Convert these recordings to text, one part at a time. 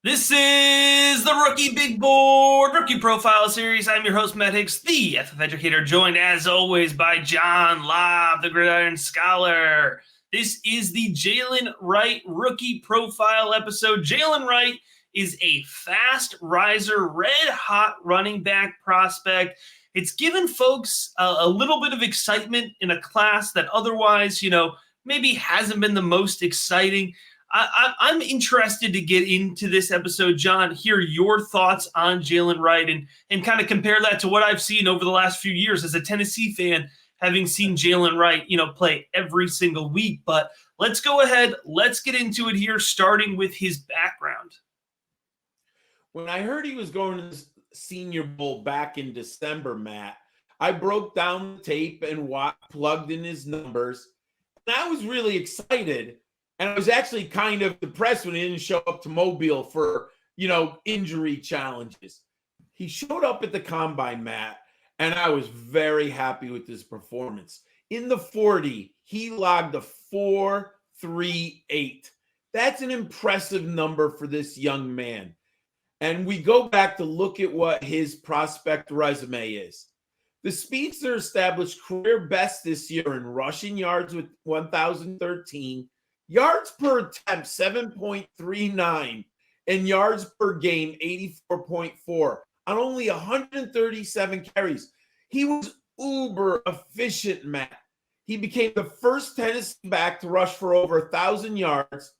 This is the Rookie Big Board Rookie Profile Series. I'm your host, Matt Hicks, the FF Educator, joined as always by John Lobb, the Gridiron Scholar. This is the Jaylen Wright Rookie Profile episode. Jaylen Wright is a fast riser, red-hot running back prospect. It's given folks a little bit of excitement in a class that otherwise, maybe hasn't been the most exciting. I'm interested to get into this episode, John, hear your thoughts on Jaylen Wright and kind of compare that to what I've seen over the last few years as a Tennessee fan, having seen Jaylen Wright, play every single week. But let's go ahead. Let's get into it here, starting with his background. When I heard he was going to the Senior Bowl back in December, Matt, I broke down the tape and plugged in his numbers. And I was really excited. And I was actually kind of depressed when he didn't show up to Mobile for, injury challenges. He showed up at the Combine, Matt, and I was very happy with his performance. In the 40, he logged a 4.38. That's an impressive number for this young man. And we go back to look at what his prospect resume is. The speedster established career best this year in rushing yards with 1,013, yards per attempt, 7.39, and yards per game, 84.4, on only 137 carries. He was uber efficient, Matt. He became the first Tennessee back to rush for over 1,000 yards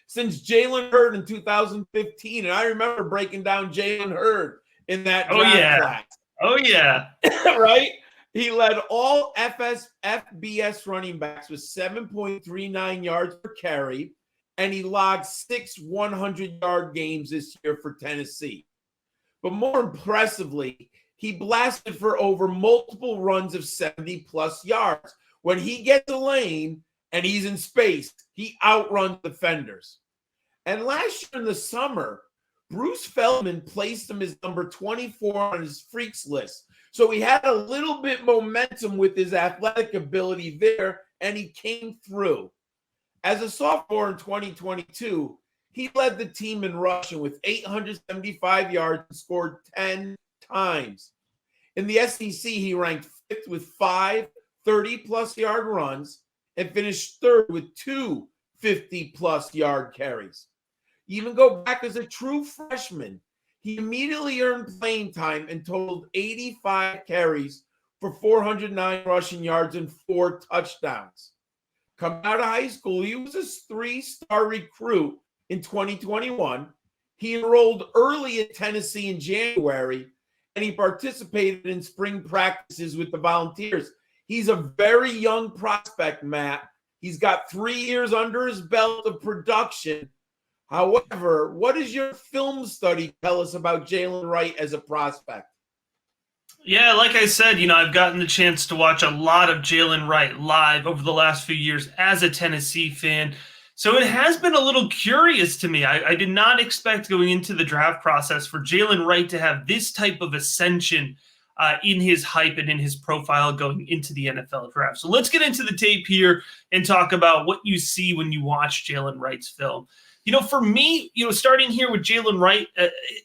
since Jalen Hurd in 2015. And I remember breaking down Jalen Hurd in that draft class. Oh, yeah. Right? He led all FBS running backs with 7.39 yards per carry, and he logged 6 100-yard games this year for Tennessee. But more impressively, he blasted for over multiple runs of 70-plus yards. When he gets a lane and he's in space, he outruns defenders. And last year in the summer, Bruce Feldman placed him as number 24 on his freaks list. So he had a little bit momentum with his athletic ability there, and he came through. As a sophomore in 2022, he led the team in rushing with 875 yards and scored 10 times. In the SEC, he ranked fifth with 5 30-plus yard runs and finished third with 2 50-plus yard carries. You even go back as a true freshman, he immediately earned playing time and totaled 85 carries for 409 rushing yards and 4 touchdowns. Coming out of high school, he was a 3-star recruit in 2021. He enrolled early at Tennessee in January, and he participated in spring practices with the Volunteers. He's a very young prospect, Matt. He's got 3 years under his belt of production. However, what does your film study tell us about Jaylen Wright as a prospect? Yeah, like I said, I've gotten the chance to watch a lot of Jaylen Wright live over the last few years as a Tennessee fan. So it has been a little curious to me. I did not expect going into the draft process for Jaylen Wright to have this type of ascension in his hype and in his profile going into the NFL draft. So let's get into the tape here and talk about what you see when you watch Jaylen Wright's film. For me, starting here with Jaylen Wright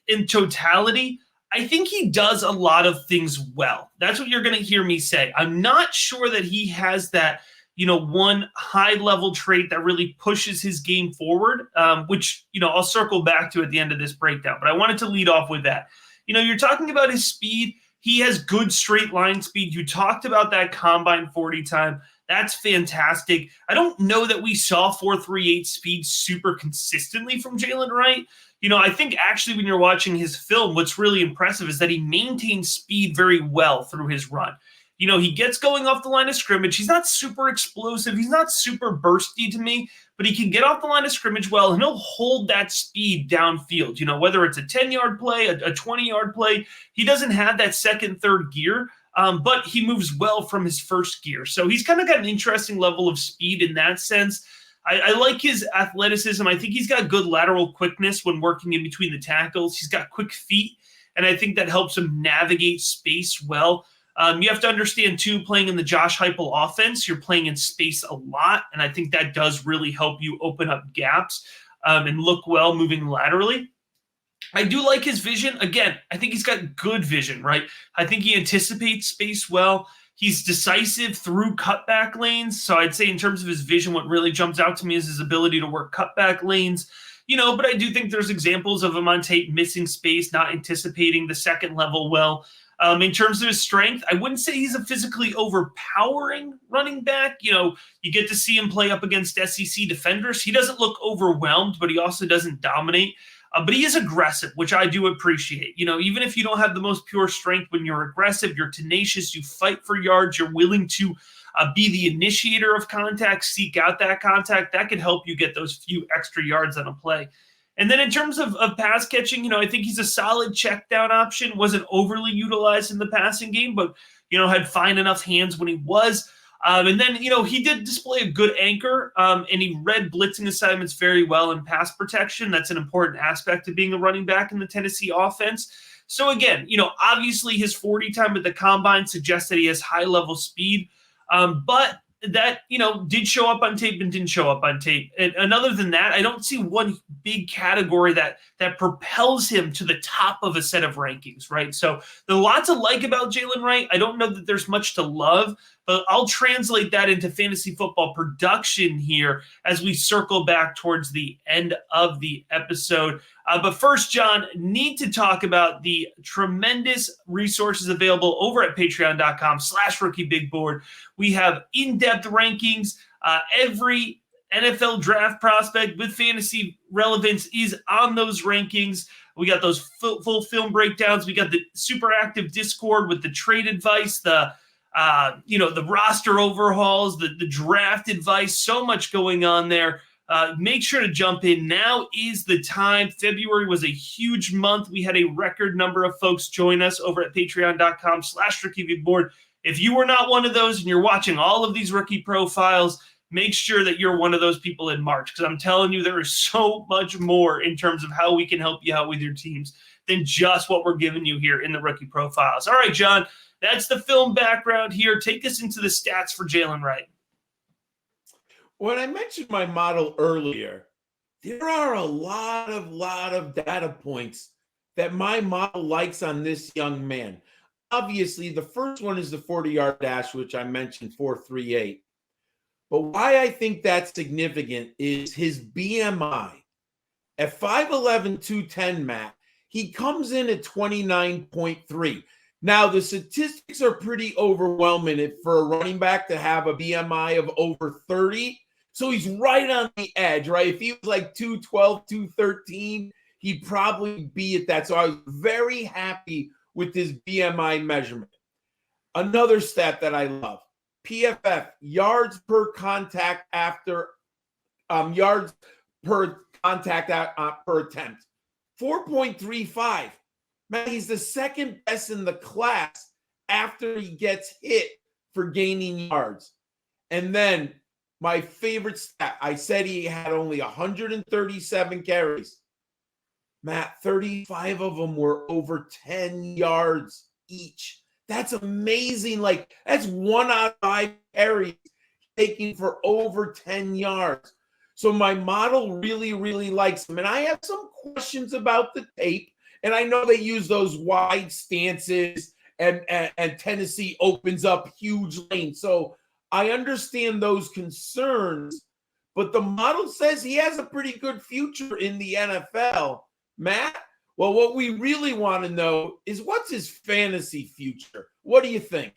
in totality, I think he does a lot of things well. That's what you're going to hear me say. I'm not sure that he has that, one high-level trait that really pushes his game forward, which, I'll circle back to at the end of this breakdown. But I wanted to lead off with that. You're talking about his speed. He has good straight line speed. You talked about that Combine 40 time. That's fantastic. I don't know that we saw 4.38 speed super consistently from Jaylen Wright. I think actually when you're watching his film, what's really impressive is that he maintains speed very well through his run. He gets going off the line of scrimmage. He's not super explosive. He's not super bursty to me, but he can get off the line of scrimmage well, and he'll hold that speed downfield. Whether it's a 10-yard play, a 20-yard play, he doesn't have that second, third gear. But he moves well from his first gear. So he's kind of got an interesting level of speed in that sense. I like his athleticism. I think he's got good lateral quickness when working in between the tackles. He's got quick feet, and I think that helps him navigate space well. You have to understand, too, playing in the Josh Heupel offense, you're playing in space a lot, and I think that does really help you open up gaps. and look well moving laterally. I do like his vision. Again, I think he's got good vision, right? I think he anticipates space well. He's decisive through cutback lanes. So I'd say in terms of his vision, what really jumps out to me is his ability to work cutback lanes. But I do think there's examples of him on tape missing space, not anticipating the second level well. In terms of his strength, I wouldn't say he's a physically overpowering running back. You get to see him play up against SEC defenders. He doesn't look overwhelmed, but he also doesn't dominate. But he is aggressive, which I do appreciate. Even if you don't have the most pure strength, when you're aggressive, you're tenacious, you fight for yards, you're willing to be the initiator of contact, seek out that contact, that can help you get those few extra yards on a play. And then in terms of pass catching, I think he's a solid check down option. Wasn't overly utilized in the passing game, but, had fine enough hands when he was. And then, he did display a good anchor, and he read blitzing assignments very well in pass protection. That's an important aspect of being a running back in the Tennessee offense. So again, obviously his 40 time at the combine suggests that he has high level speed, but that, did show up on tape and didn't show up on tape. And other than that, I don't see one big category that propels him to the top of a set of rankings, right? So there's lots to like about Jaylen Wright. I don't know that there's much to love, but I'll translate that into fantasy football production here as we circle back towards the end of the episode. But first, John, need to talk about the tremendous resources available over at patreon.com/rookiebigboard. We have in-depth rankings. Every NFL draft prospect with fantasy relevance is on those rankings. We got those full film breakdowns. We got the super active Discord with the trade advice, the roster overhauls, the draft advice, so much going on there. Make sure to jump in. Now is the time. February was a huge month. We had a record number of folks join us over at patreon.com/rookiebigboard. If you were not one of those and you're watching all of these rookie profiles, make sure that you're one of those people in March, because I'm telling you, there is so much more in terms of how we can help you out with your teams than just what we're giving you here in the rookie profiles. All right, John, that's the film background here. Take us into the stats for Jaylen Wright. When I mentioned my model earlier, there are a lot of data points that my model likes on this young man. Obviously, the first one is the 40-yard dash, which I mentioned, 4.38. But why I think that's significant is his BMI. At 5'11", 210, Matt, he comes in at 29.3. Now, the statistics are pretty overwhelming for a running back to have a BMI of over 30. So he's right on the edge, right? If he was like 212, 213, he'd probably be at that. So I was very happy with his BMI measurement. Another stat that I love, PFF, yards per contact after yards per contact per attempt, 4.35. Man, he's the second best in the class after he gets hit for gaining yards. And then my favorite stat, I said he had only 137 carries. Matt, 35 of them were over 10 yards each. That's amazing. Like, that's 1 out of 5 carries taking for over 10 yards. So my model really, really likes him. And I have some questions about the tape. And I know they use those wide stances and Tennessee opens up huge lanes. So I understand those concerns, but the model says he has a pretty good future in the NFL. Matt, well, what we really want to know is what's his fantasy future? What do you think?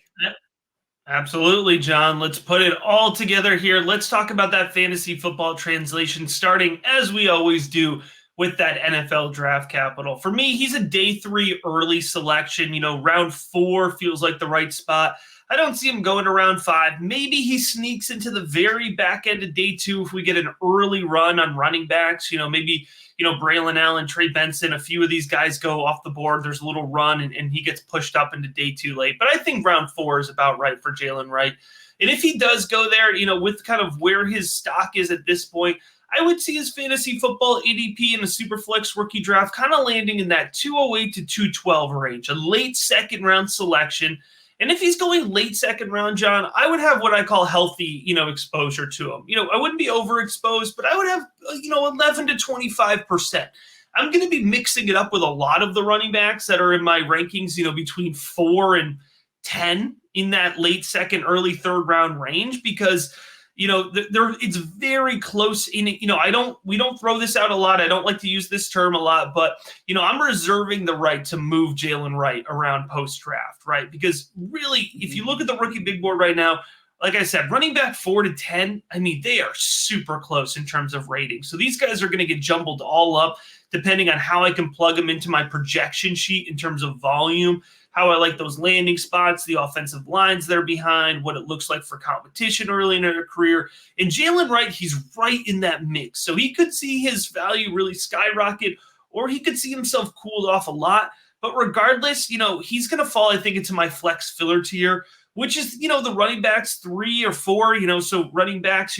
Absolutely, John. Let's put it all together here. Let's talk about that fantasy football translation, starting as we always do with that NFL draft capital. For me, he's a day 3 early selection. Round 4 feels like the right spot. I don't see him going to round 5. Maybe he sneaks into the very back end of day 2 if we get an early run on running backs. Maybe Braylon Allen, Trey Benson, a few of these guys go off the board. There's a little run and he gets pushed up into day 2 late. But I think round 4 is about right for Jaylen Wright. And if he does go there, with kind of where his stock is at this point, I would see his fantasy football ADP in the Superflex rookie draft kind of landing in that 208 to 212 range, a late second round selection. And if he's going late second round, John, I would have what I call healthy, exposure to him. I wouldn't be overexposed, but I would have, 11 to 25%. I'm going to be mixing it up with a lot of the running backs that are in my rankings, between 4 and 10 in that late second, early third round range, because it's very close in, we don't throw this out a lot. I don't like to use this term a lot, but, I'm reserving the right to move Jaylen Wright around post draft, right? Because really, if you look at the rookie big board right now, like I said, running back 4 to 10, they are super close in terms of rating. So these guys are going to get jumbled all up depending on how I can plug them into my projection sheet in terms of volume, how I like those landing spots, the offensive lines they're behind, what it looks like for competition early in their career. And Jaylen Wright, he's right in that mix. So he could see his value really skyrocket, or he could see himself cooled off a lot. But regardless, he's going to fall, I think, into my flex filler tier, which is, the running backs 3 or 4, so running backs,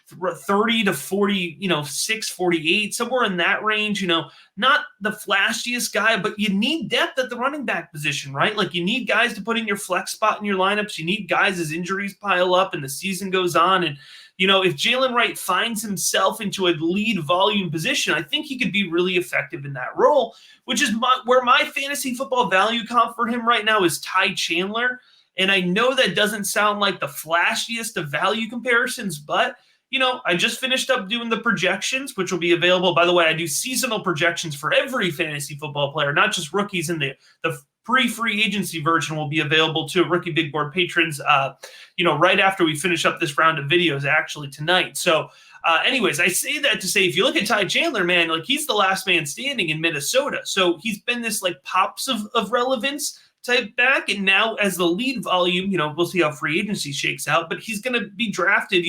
30 to 46, 48, somewhere in that range, not the flashiest guy, but you need depth at the running back position, right? Like you need guys to put in your flex spot in your lineups. You need guys as injuries pile up and the season goes on. And, if Jaylen Wright finds himself into a lead volume position, I think he could be really effective in that role, which is where my fantasy football value comp for him right now is Ty Chandler. And I know that doesn't sound like the flashiest of value comparisons, but I just finished up doing the projections, which will be available. By the way, I do seasonal projections for every fantasy football player, not just rookies. And the pre-free agency version will be available to Rookie Big Board patrons, right after we finish up this round of videos, actually tonight. So anyways, I say that to say, if you look at Ty Chandler, man, like he's the last man standing in Minnesota. So he's been this like pops of relevance type back. And now as the lead volume, we'll see how free agency shakes out, but he's going to be drafted,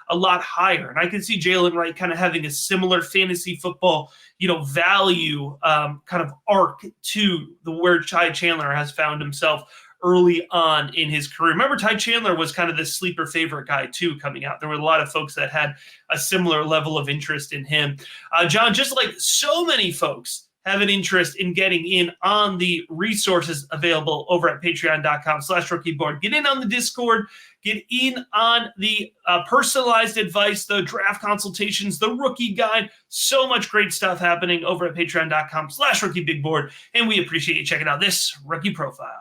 a lot higher. And I can see Jaylen Wright kind of having a similar fantasy football, value kind of arc to where Ty Chandler has found himself early on in his career. Remember, Ty Chandler was kind of the sleeper favorite guy too coming out. There were a lot of folks that had a similar level of interest in him. John, just like so many folks have an interest in getting in on the resources available over at patreon.com/rookieboard. Get in on the Discord, get in on the personalized advice, the draft consultations, the rookie guide, so much great stuff happening over at patreon.com/rookiebigboard. And we appreciate you checking out this rookie profile.